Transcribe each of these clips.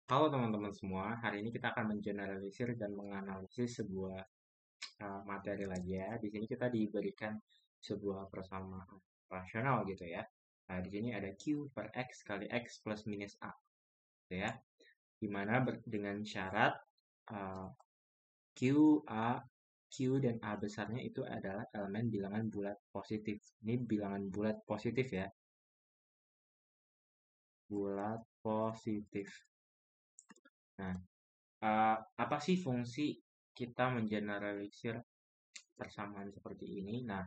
Halo teman-teman semua, hari ini kita akan mengeneralisir dan menganalisis sebuah materi lagi ya. Di sini kita diberikan sebuah persamaan rasional gitu ya. Nah, di sini ada Q per X kali X plus minus A gitu ya. Dimana dengan syarat uh, Q, A, Q dan A besarnya itu adalah elemen bilangan bulat positif. Ini bilangan bulat positif ya, bulat positif. Nah, apa sih fungsi kita mengeneralisir persamaan seperti ini? Nah,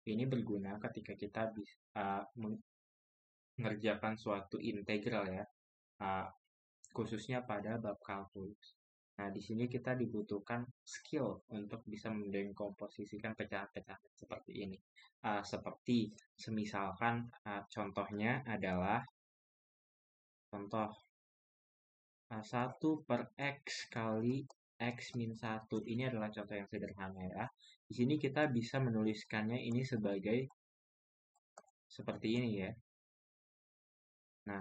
ini berguna ketika kita bisa mengerjakan suatu integral ya, uh, khususnya pada bab kalkulus. Nah, di sini kita dibutuhkan skill untuk bisa mendengkomposisikan pecahan-pecahan seperti ini. Seperti semisalkan contohnya adalah contoh 1 per X kali X min 1. Ini adalah contoh yang sederhana ya. Di sini kita bisa menuliskannya ini sebagai seperti ini ya. Nah,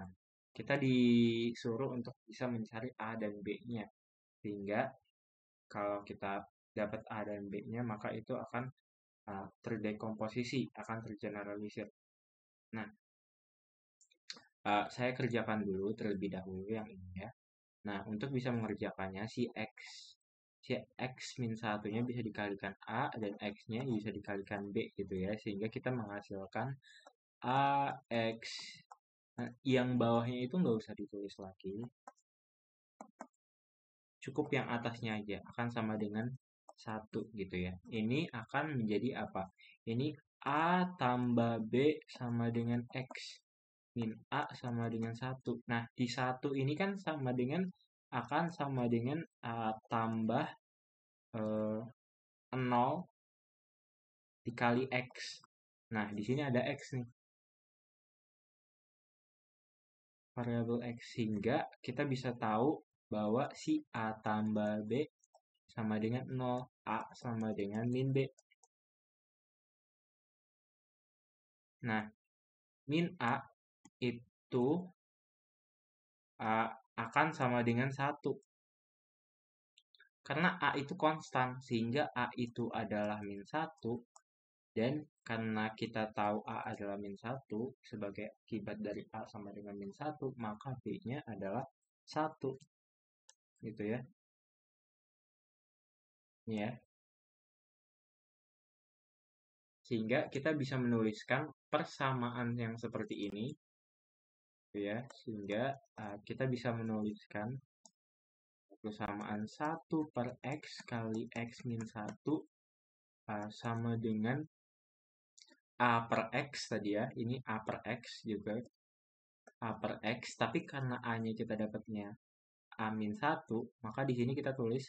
kita disuruh untuk bisa mencari A dan B-nya. Sehingga kalau kita dapat A dan B-nya, maka itu akan terdekomposisi, akan tergeneralisir. Nah, saya kerjakan dulu terlebih dahulu yang ini ya. Nah, untuk bisa mengerjakannya, si X min satunya bisa dikalikan A dan X-nya bisa dikalikan B gitu ya. Sehingga kita menghasilkan AX. Nah, yang bawahnya itu nggak usah ditulis lagi. Cukup yang atasnya aja. Akan sama dengan 1 gitu ya. Ini akan menjadi apa? Ini A tambah B sama dengan X. Min A sama dengan 1. Nah, di 1 ini kan akan sama dengan tambah 0 dikali X. Nah, di sini ada X nih. Variabel X. Sehingga kita bisa tahu bahwa si A tambah B sama dengan 0. A sama dengan min B. Nah, min A itu akan sama dengan 1. Karena A itu konstan, sehingga A itu adalah min 1. Dan karena kita tahu A adalah min 1 sebagai akibat dari A sama dengan min 1, maka B-nya adalah 1. Gitu ya. Ini ya. Sehingga kita bisa menuliskan persamaan yang seperti ini. Gitu ya. Sehingga kita bisa menuliskan persamaan 1 per X kali X min 1 sama dengan A per X tadi ya. Ini A per X juga. A per X. Tapi karena A-nya kita dapatnya A min 1, maka di sini kita tulis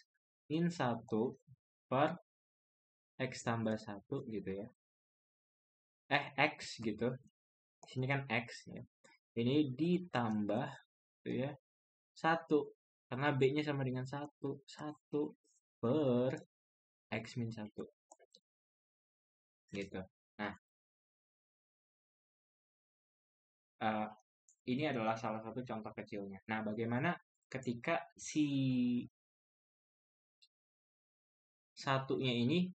min 1 per X tambah 1 gitu ya. X gitu. Di sini kan X ya. Ini ditambah gitu ya. 1. Karena B-nya sama dengan 1. 1 per X min 1. Gitu. Nah, ini adalah salah satu contoh kecilnya. Nah, bagaimana ketika si satunya ini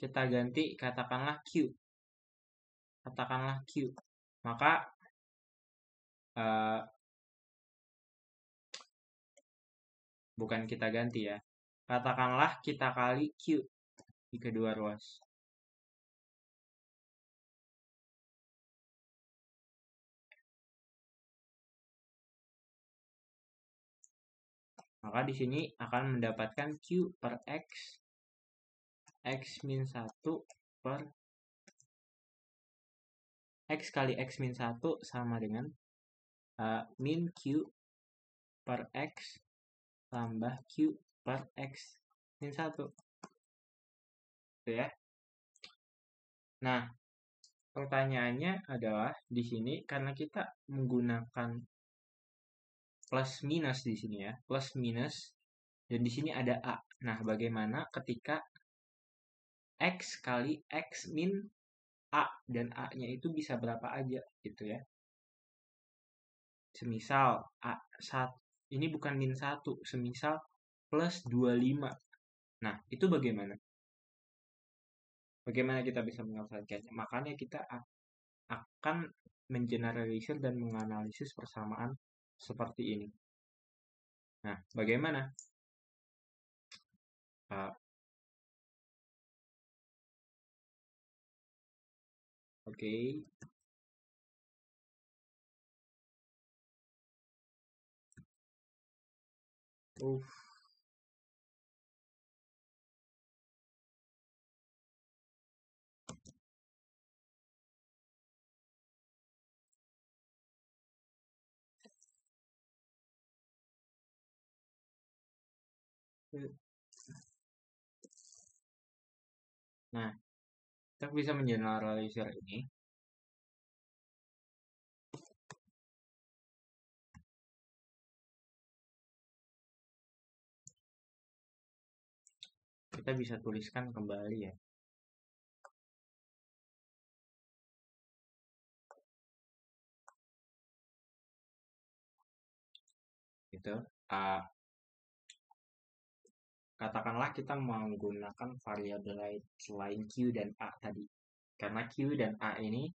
kita ganti katakanlah Q. Katakanlah Q. Maka bukan kita ganti ya. Katakanlah kita kali Q di kedua ruas. Maka di sini akan mendapatkan Q per X. X min 1 per X kali X min 1 sama dengan min Q per X tambah Q per X min 1. Gitu ya. Nah, pertanyaannya adalah di sini karena kita menggunakan plus minus di sini ya, plus minus dan di sini ada A. Nah, bagaimana ketika X kali X min A dan A-nya itu bisa berapa aja gitu ya. Semisal A1 ini bukan min 1, semisal plus 25. Nah, itu bagaimana? Bagaimana kita bisa menyelesaikannya? Makanya kita akan mengeneralisir dan menganalisis persamaan seperti ini. Nah, bagaimana? Oke. Nah, kita bisa mengeneralisir ini. Kita bisa tuliskan kembali ya. Gitu. Katakanlah kita menggunakan variabel lain selain Q dan A tadi. Karena Q dan A ini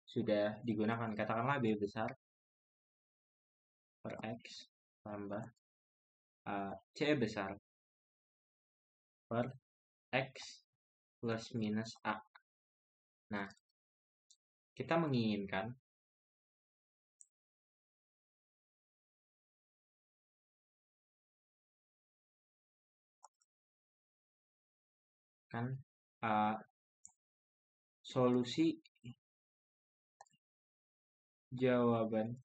sudah digunakan. Katakanlah B besar per X tambah C besar per X plus minus A. Nah, kita menginginkan solusi jawaban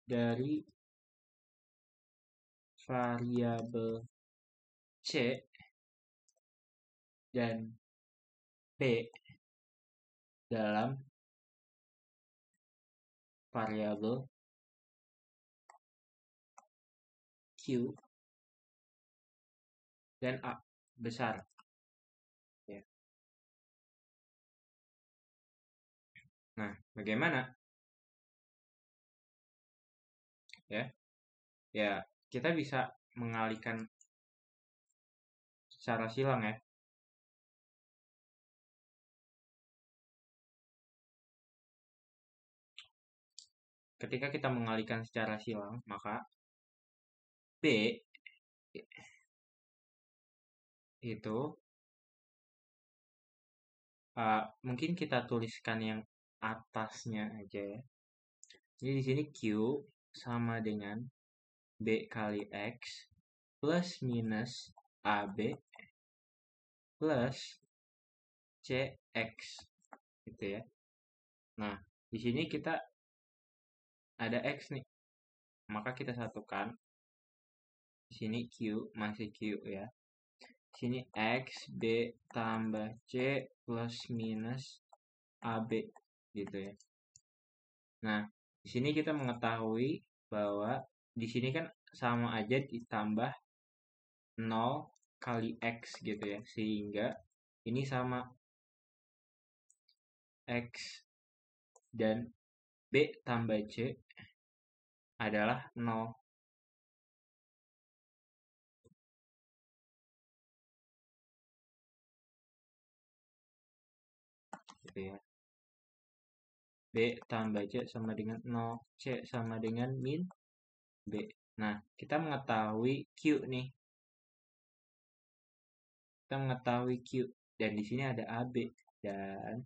dari variabel C dan P dalam variabel Q dan A besar. Ya. Nah, bagaimana? Ya, kita bisa mengalihkan secara silang ya. Ketika kita mengalihkan secara silang, maka B itu mungkin kita tuliskan yang atasnya aja ya. Jadi di sini Q sama dengan B kali X plus minus AB plus CX gitu ya. Nah, di sini kita ada X nih. Maka kita satukan. Di sini Q masih Q ya. Di sini X B tambah C plus minus AB gitu ya. Nah, di sini kita mengetahui bahwa di sini kan sama aja ditambah 0 kali X gitu ya. Sehingga ini sama X dan B tambah C adalah 0. Gitu ya. B tambah C sama dengan 0. C sama dengan min B. Nah, kita mengetahui Q nih. Kita mengetahui Q. Dan di sini ada AB. Dan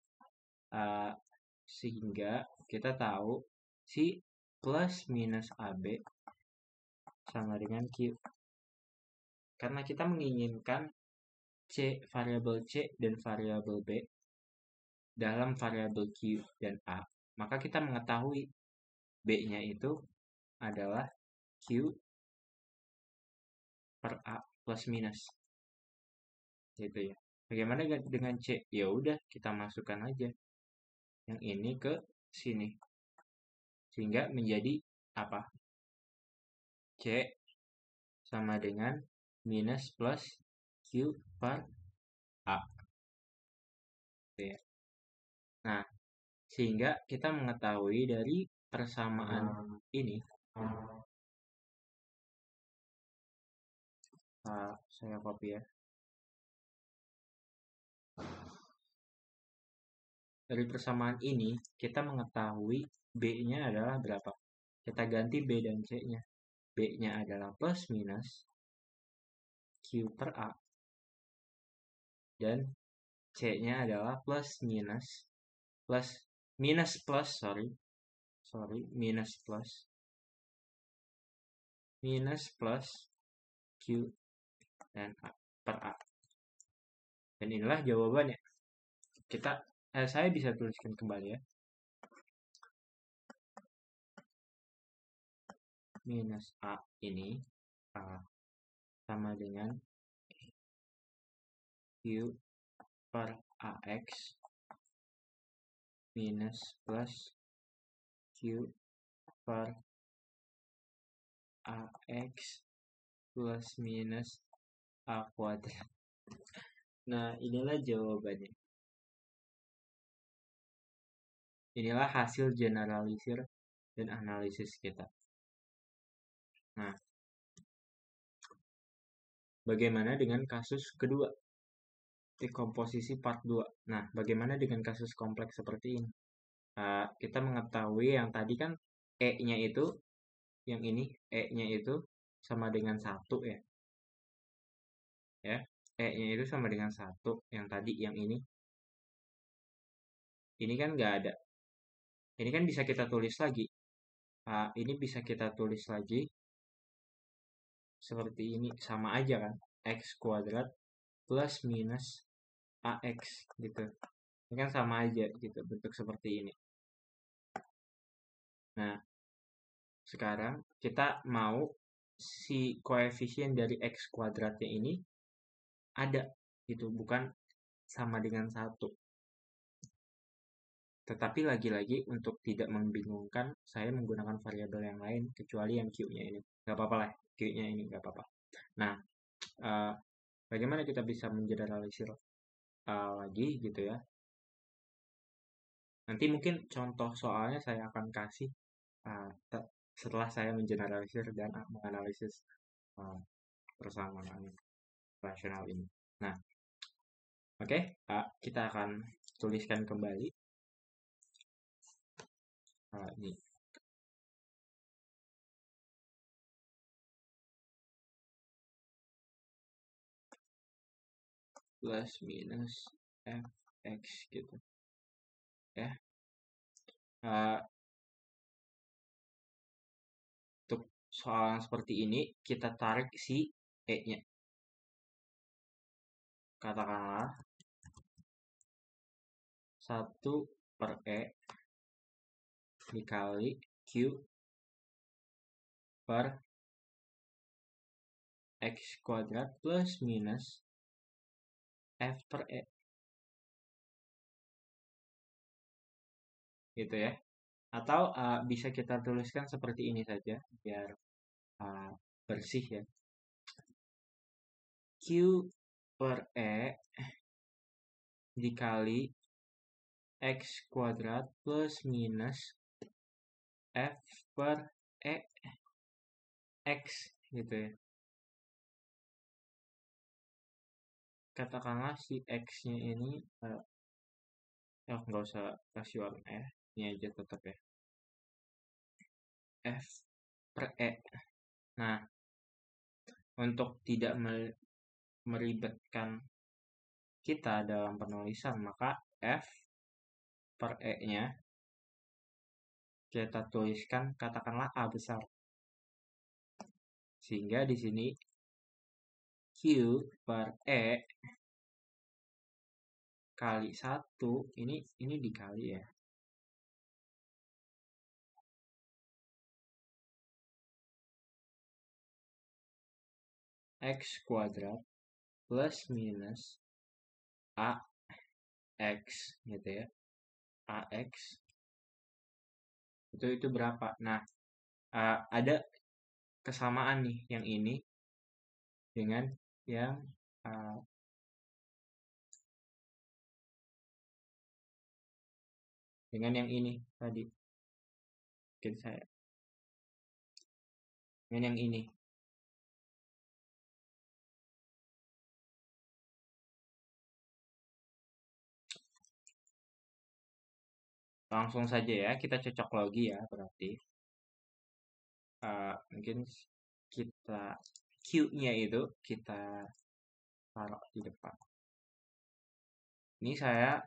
sehingga kita tahu si plus minus AB sama dengan Q. Karena kita menginginkan C, variabel C dan variabel B dalam variabel Q dan A, maka kita mengetahui B-nya itu adalah Q per A plus minus. Gitu ya. Bagaimana dengan C? Ya udah, kita masukkan aja yang ini ke sini. Sehingga menjadi apa? C sama dengan minus plus Q per A. Gitu ya. Nah, sehingga kita mengetahui dari persamaan ini, saya copy ya. Dari persamaan ini, kita mengetahui B-nya adalah berapa. Kita ganti B dan C-nya. B-nya adalah plus minus Q per A. Dan C-nya adalah plus minus minus plus Q dan A per A. Dan inilah jawabannya. Saya bisa tuliskan kembali ya. Minus A ini sama dengan Q per AX minus plus Q per AX plus minus A kuadrat. Nah, inilah jawabannya. Inilah hasil generalisir dan analisis kita. Nah, bagaimana dengan kasus kedua? Dekomposisi part 2. Nah, bagaimana dengan kasus kompleks seperti ini? Kita mengetahui yang tadi kan E-nya itu, yang ini, E-nya itu sama dengan 1 ya. E-nya itu sama dengan 1, yang tadi, yang ini. Ini kan nggak ada. Ini kan bisa kita tulis lagi. Ini bisa kita tulis lagi seperti ini, sama aja kan. X kuadrat plus minus AX gitu. Ini kan sama aja gitu, bentuk seperti ini. Nah, sekarang kita mau si koefisien dari X kuadratnya ini ada gitu, bukan sama dengan 1. Tetapi lagi-lagi untuk tidak membingungkan, saya menggunakan variabel yang lain kecuali yang Q-nya ini. Nggak apa-apa lah, Q-nya ini nggak apa-apa. Nah, bagaimana kita bisa mengeneralisir lagi gitu ya. Nanti mungkin contoh soalnya saya akan kasih setelah saya mengeneralisir dan menganalisis persamaan rasional ini. Nah, oke, kita akan tuliskan kembali. Ini. Plus minus fx gitu. Ya. Untuk soal yang seperti ini, kita tarik si E-nya. Katakanlah 1 per E dikali Q per X kuadrat plus minus F per E. Gitu ya. Atau bisa kita tuliskan seperti ini saja, biar bersih ya. Q per E dikali X kuadrat plus minus F per E X gitu ya. Katakanlah si X-nya ini nggak usah kasih warna ya, ini aja tetap ya. F per E. Nah, untuk tidak meribetkan kita dalam penulisan, maka F per E-nya kita tuliskan katakanlah A besar. Sehingga di sini Q per E kali 1, ini dikali ya. X kuadrat plus minus AX gitu ya. AX itu berapa? Nah, ada kesamaan nih yang ini dengan yang ini tadi. Mungkin saya main yang ini. Langsung saja ya, kita cocok logi ya berarti. Mungkin kita Q-nya itu kita taruh di depan. Ini saya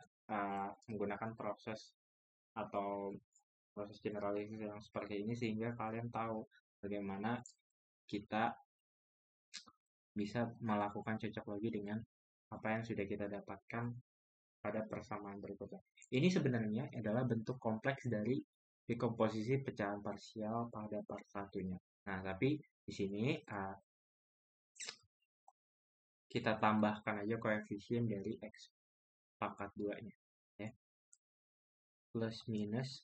menggunakan proses atau proses generalisasi yang seperti ini sehingga kalian tahu bagaimana kita bisa melakukan cocok logi dengan apa yang sudah kita dapatkan pada persamaan berikutnya. Ini sebenarnya adalah bentuk kompleks dari dekomposisi pecahan parsial pada part satunya. Nah, tapi di sini kita tambahkan aja koefisien dari X pangkat 2-nya. Ya. Plus minus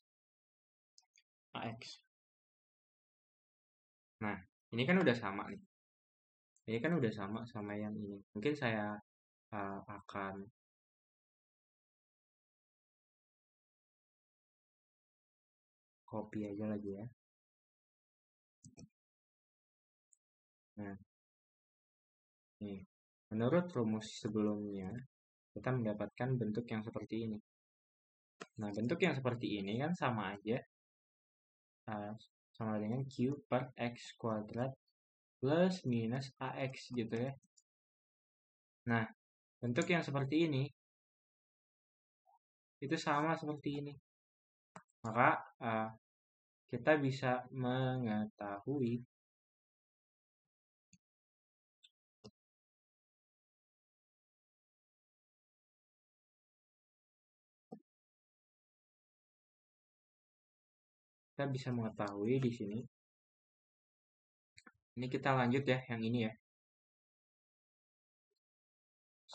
AX. Nah, ini kan udah sama nih. Ini kan udah sama yang ini. Mungkin saya akan copy aja lagi ya. Nah, nih. Menurut rumus sebelumnya, kita mendapatkan bentuk yang seperti ini. Nah, bentuk yang seperti ini kan sama aja. Sama dengan Q per X kuadrat plus minus AX gitu ya. Nah, bentuk yang seperti ini itu sama seperti ini. Maka kita bisa mengetahui di sini. Ini kita lanjut ya, yang ini ya.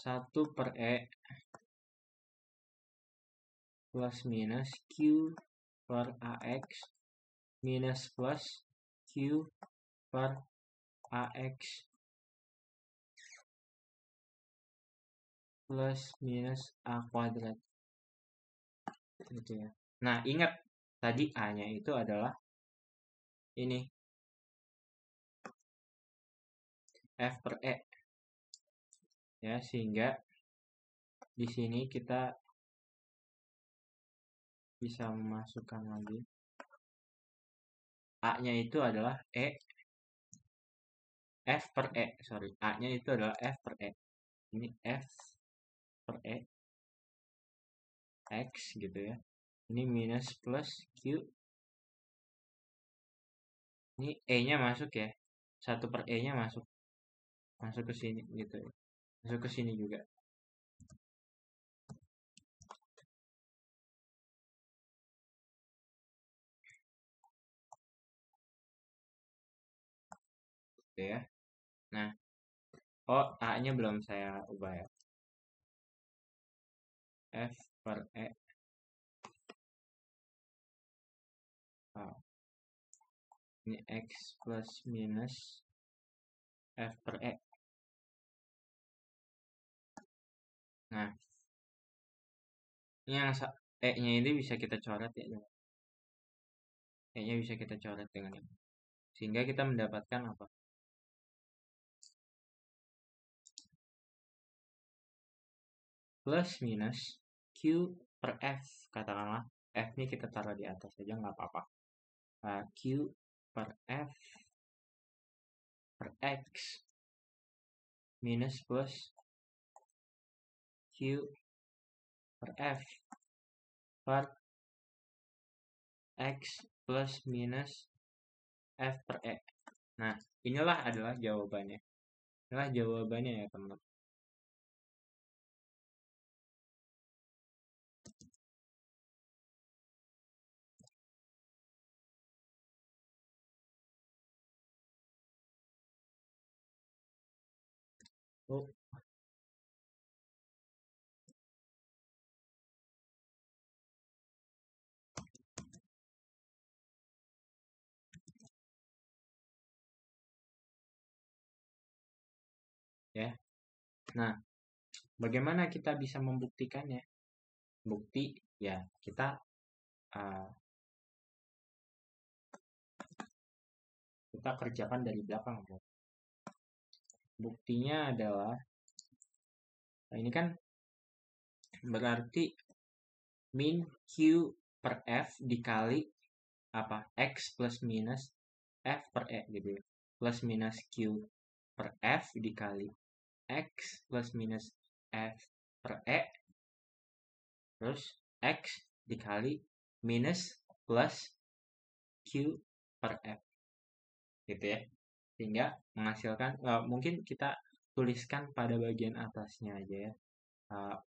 1 per E plus minus Q per AX minus plus Q per AX plus minus A kuadrat. Gitu ya. Nah, ingat tadi A-nya itu adalah ini. F per E. Ya, sehingga di sini kita bisa memasukkan lagi. A-nya itu adalah F per E. Sorry, A-nya itu adalah F per E. Ini F per E. X gitu ya. Ini minus plus Q. Ini E-nya masuk ya. 1 per E-nya masuk. Masuk ke sini gitu ya. Masuk ke sini juga. Gitu ya. Nah, A-nya belum saya ubah ya. F per E. Ini X plus minus F per E. Nah, ini yang E-nya ini bisa kita coret ya. E-nya bisa kita coret dengan ini. Sehingga kita mendapatkan apa? Plus minus Q per F. Katakanlah F ini kita taruh di atas saja nggak apa-apa. Q per F per X minus plus Q per F per X plus minus F per E. Nah, inilah adalah jawabannya. Inilah jawabannya ya teman-teman. Oh, ya. Nah, bagaimana kita bisa membuktikannya? Bukti ya kita kita kerjakan dari belakang. Buktinya adalah, nah ini kan berarti min Q per F dikali apa? X plus minus F per E gitu ya. Plus minus Q per F dikali X plus minus F per E. Terus X dikali minus plus Q per F. Gitu ya. Sehingga menghasilkan, mungkin kita tuliskan pada bagian atasnya aja ya.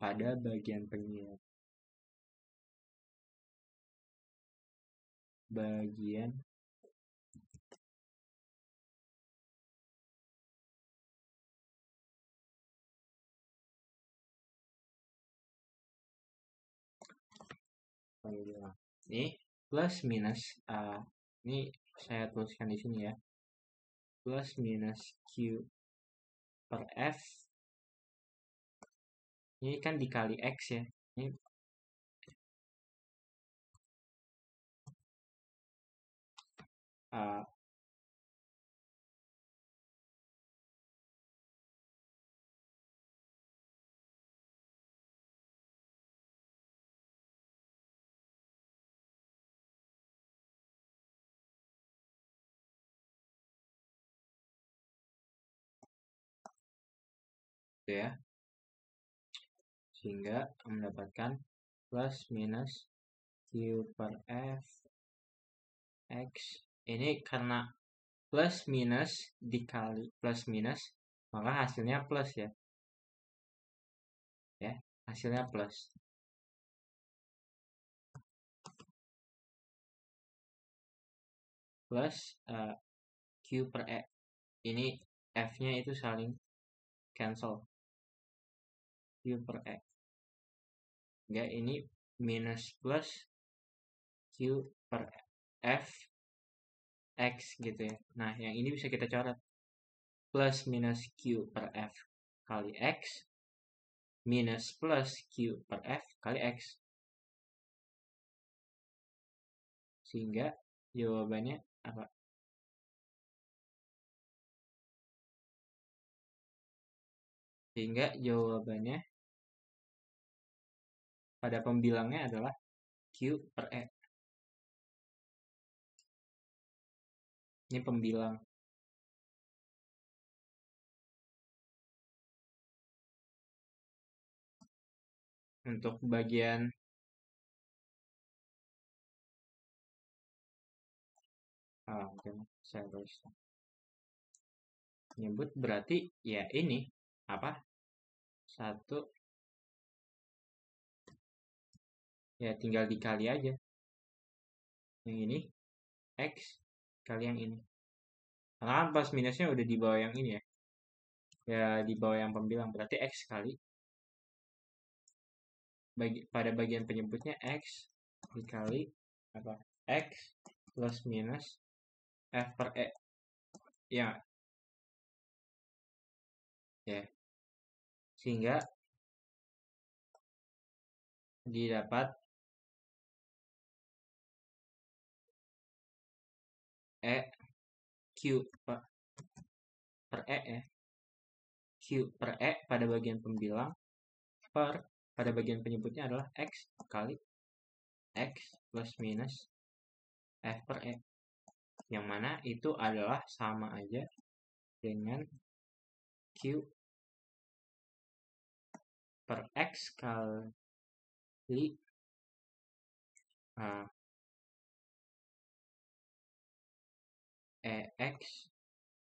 Pada bagian penyiar. Bagian penyiar. Ini plus minus, ini saya tuliskan di sini ya. Plus minus Q per F. Ini kan dikali X ya. Ini uh, gitu ya. Sehingga mendapatkan plus minus Q per F X. Ini karena plus minus dikali plus minus, maka hasilnya plus ya. Ya, hasilnya plus. Plus Q per E. Ini F-nya itu saling cancel. Q per E. Ya, ini minus plus Q per F X gitu ya. Nah, yang ini bisa kita coret. Plus minus Q per F kali X minus plus Q per F kali X. Sehingga jawabannya apa? Sehingga jawabannya pada pembilangnya adalah Q per E. Ini pembilang. Untuk bagian mungkin saya tulis nyebut berarti ya ini apa? Satu ya tinggal dikali aja. Yang ini X kali yang ini. Karena kan plus minusnya udah di bawah yang ini ya. Ya di bawah yang pembilang berarti X kali pada bagian penyebutnya X dikali apa? X plus minus F per E. Ya. Ya. Sehingga didapat E Q per E ya. Q per E pada bagian pembilang per pada bagian penyebutnya adalah X kali X plus minus F per E. Yang mana itu adalah sama aja dengan Q per X kali EX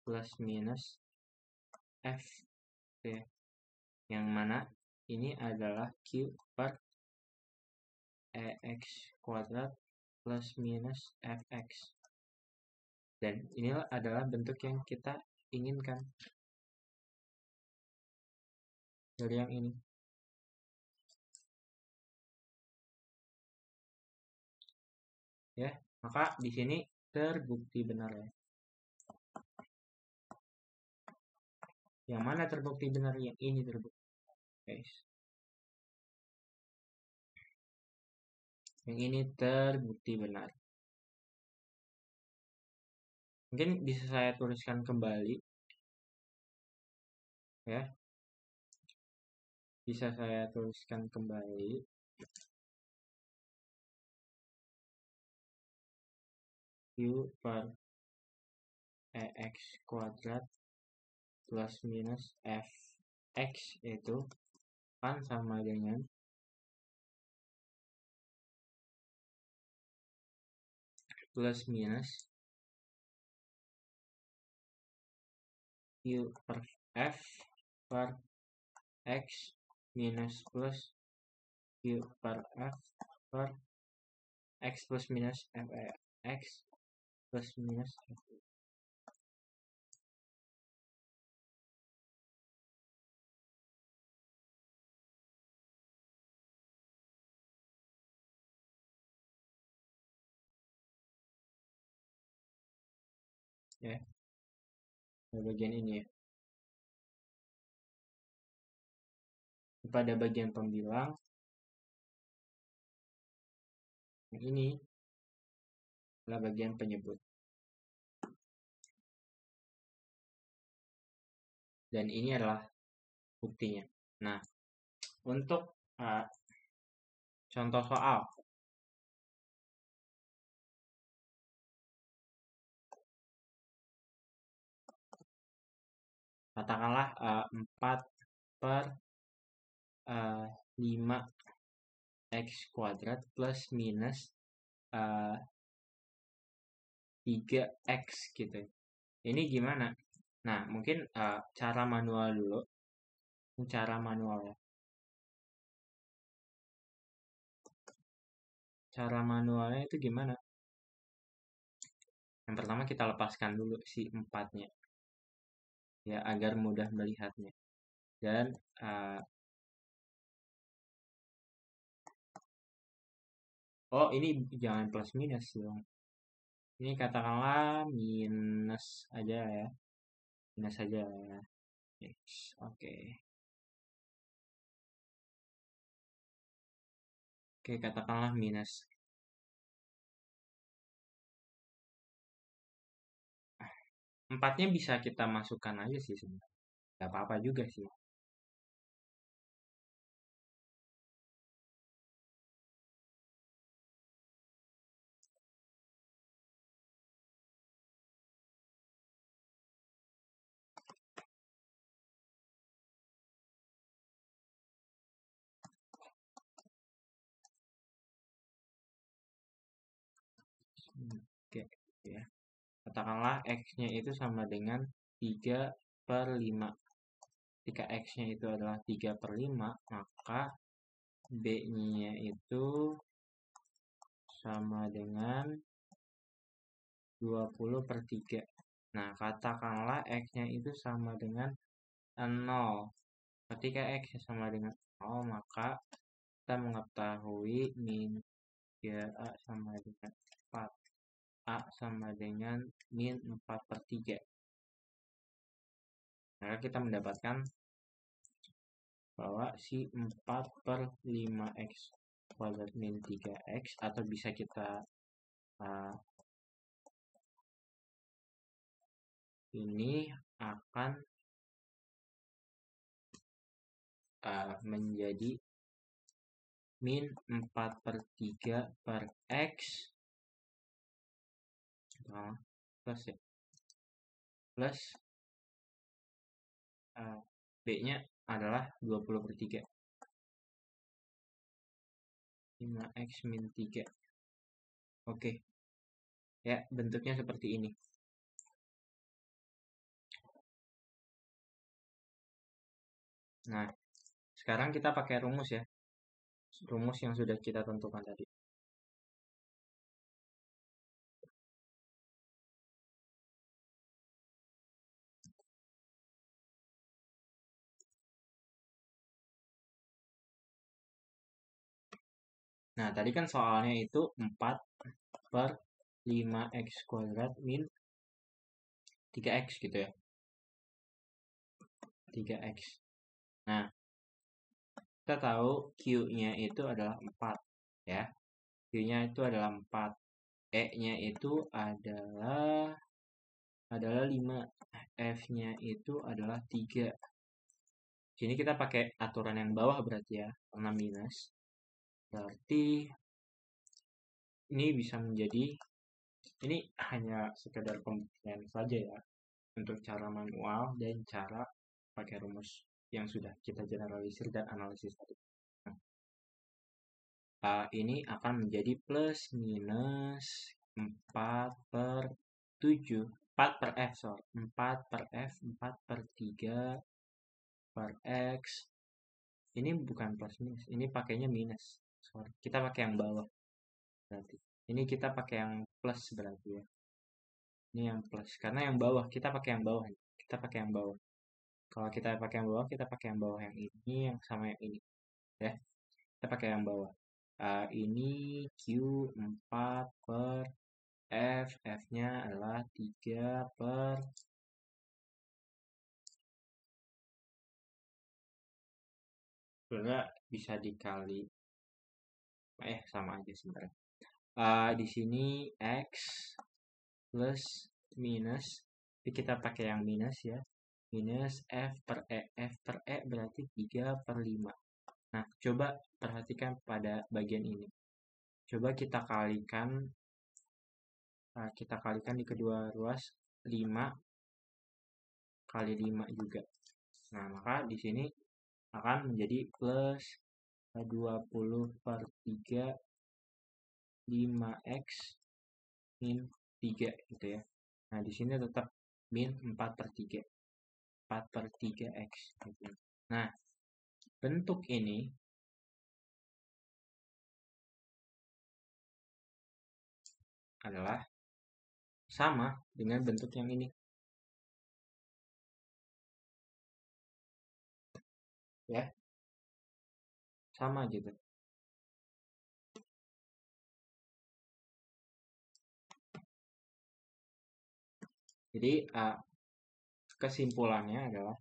plus minus F ya. Yang mana ini adalah Q per EX kuadrat plus minus FX. Dan inilah adalah bentuk yang kita inginkan dari yang ini. Ya, maka di sini terbukti benar ya. Yang mana terbukti benar? Yang ini terbukti, guys. Yang ini terbukti benar. Mungkin bisa saya tuliskan kembali ya. Bisa saya tuliskan kembali. Q per EX kuadrat plus minus Fx itu kan sama dengan plus minus Q per F per X minus plus Q per F per X plus minus X plus minus F. Ya, bagian ini ya. Pada bagian pembilang yang ini adalah bagian penyebut. Dan ini adalah buktinya. Nah, untuk contoh soal. Katakanlah 4 per 5 X kuadrat plus minus 3X gitu. Ini gimana? Nah, mungkin cara manual dulu. Cara manual ya. Cara manualnya itu gimana? Yang pertama kita lepaskan dulu si 4-nya. Ya, agar mudah melihatnya. Dan oh, ini jangan plus minus dong. Ini katakanlah minus aja ya. Minus aja ya. Yes, oke. Oke, katakanlah minus. Empatnya bisa kita masukkan aja sih sebenarnya. Gak apa-apa juga sih. Oke, ya. Katakanlah X-nya itu sama dengan 3 per 5. Ketika X-nya itu adalah 3 per 5, maka B-nya itu sama dengan 20 per 3. Nah, katakanlah X-nya itu sama dengan 0. Ketika X-nya sama dengan 0, maka kita mengetahui min 3A sama dengan 4. A sama dengan min 4 per 3. Maka kita mendapatkan bahwa si 4 per 5X kuadrat min 3X, atau bisa kita ini akan menjadi min 4 per 3 per X plus ya, plus B-nya adalah 20 per 3. 5X min 3. Oke. Ya, bentuknya seperti ini. Nah, sekarang kita pakai rumus ya. Rumus yang sudah kita tentukan tadi. Nah, tadi kan soalnya itu 4 per 5X kuadrat min 3X gitu ya. 3X. Nah, kita tahu Q-nya itu adalah 4 ya. Q-nya itu adalah 4. E-nya itu adalah adalah 5. F-nya itu adalah 3. Sini kita pakai aturan yang bawah berarti ya, karena minus. Berarti ini bisa menjadi, ini hanya sekedar pembuktian saja ya, untuk cara manual dan cara pakai rumus yang sudah kita generalisir dan analisis tadi. Ini akan menjadi plus minus 4 per 7, 4 per F, sorry. 4 per F, 4 per 3 per X. Ini bukan plus minus, ini pakainya minus. Sorry, kita pakai yang bawah berarti. Ini kita pakai yang plus berarti ya. Ini yang plus, karena yang bawah, kita pakai yang bawah. Kita pakai yang bawah. Kalau kita pakai yang bawah, kita pakai yang bawah yang ini, yang sama yang ini. Ya, kita pakai yang bawah. Ini Q 4 per F, F-nya adalah 3 per sebenarnya bisa dikali sama aja sebenarnya. Di sini X plus minus, tapi kita pakai yang minus ya, minus F per E. F per E berarti 3 per 5. Nah, coba perhatikan pada bagian ini. Coba kita kalikan di kedua ruas 5 kali 5 juga. Nah, maka di sini akan menjadi plus 20 per 3 5x min 3 gitu ya. Nah, di sini tetap min 4 per 3. 4 per 3x gitu. Nah, bentuk ini adalah sama dengan bentuk yang ini. Ya. Sama gitu. Jadi kesimpulannya adalah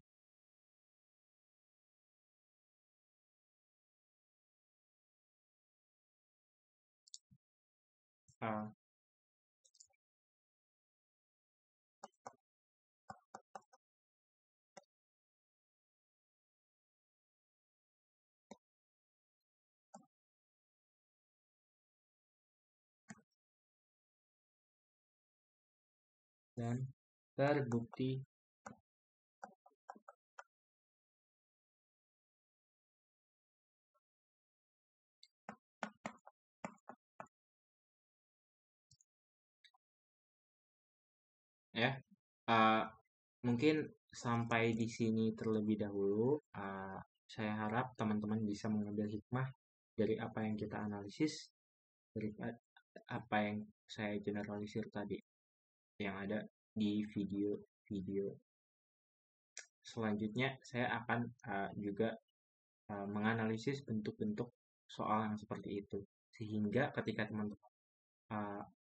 dan terbukti ya. Mungkin sampai di sini terlebih dahulu. Saya harap teman-teman bisa mengambil hikmah dari apa yang kita analisis, dari apa yang saya generalisir tadi, yang ada di video selanjutnya. Saya akan juga menganalisis bentuk-bentuk soal yang seperti itu, sehingga ketika teman-teman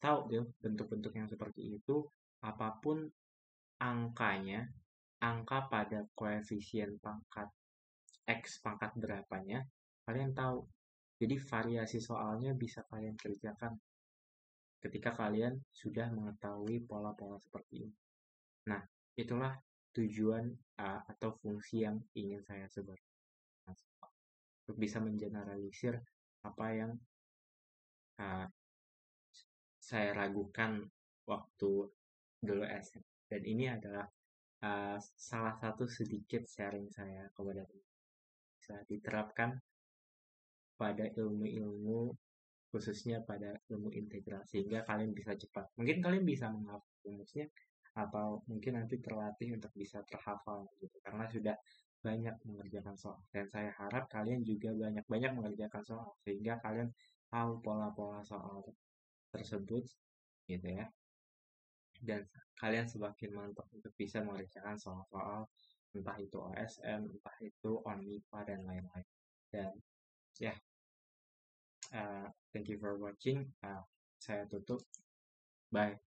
tahu deh bentuk-bentuk yang seperti itu, apapun angkanya, angka pada koefisien pangkat X pangkat berapanya, kalian tahu. Jadi variasi soalnya bisa kalian kerjakan ketika kalian sudah mengetahui pola-pola seperti ini. Nah, itulah tujuan atau fungsi yang ingin saya sebarkan, untuk bisa mengeneralisir apa yang saya ragukan waktu dulu SM. Dan ini adalah salah satu sedikit sharing saya kepada teman. Bisa diterapkan pada ilmu-ilmu, khususnya pada ilmu integral, sehingga kalian bisa cepat. Mungkin kalian bisa menghafal rumusnya, atau mungkin nanti terlatih untuk bisa terhafal gitu, karena sudah banyak mengerjakan soal. Dan saya harap kalian juga banyak-banyak mengerjakan soal, sehingga kalian tahu pola-pola soal tersebut gitu ya. Dan kalian semakin mantap untuk bisa mengerjakan soal-soal, entah itu OSN, entah itu ONIPA dan lain-lain. Dan ya, thank you for watching. Saya tutup. Bye.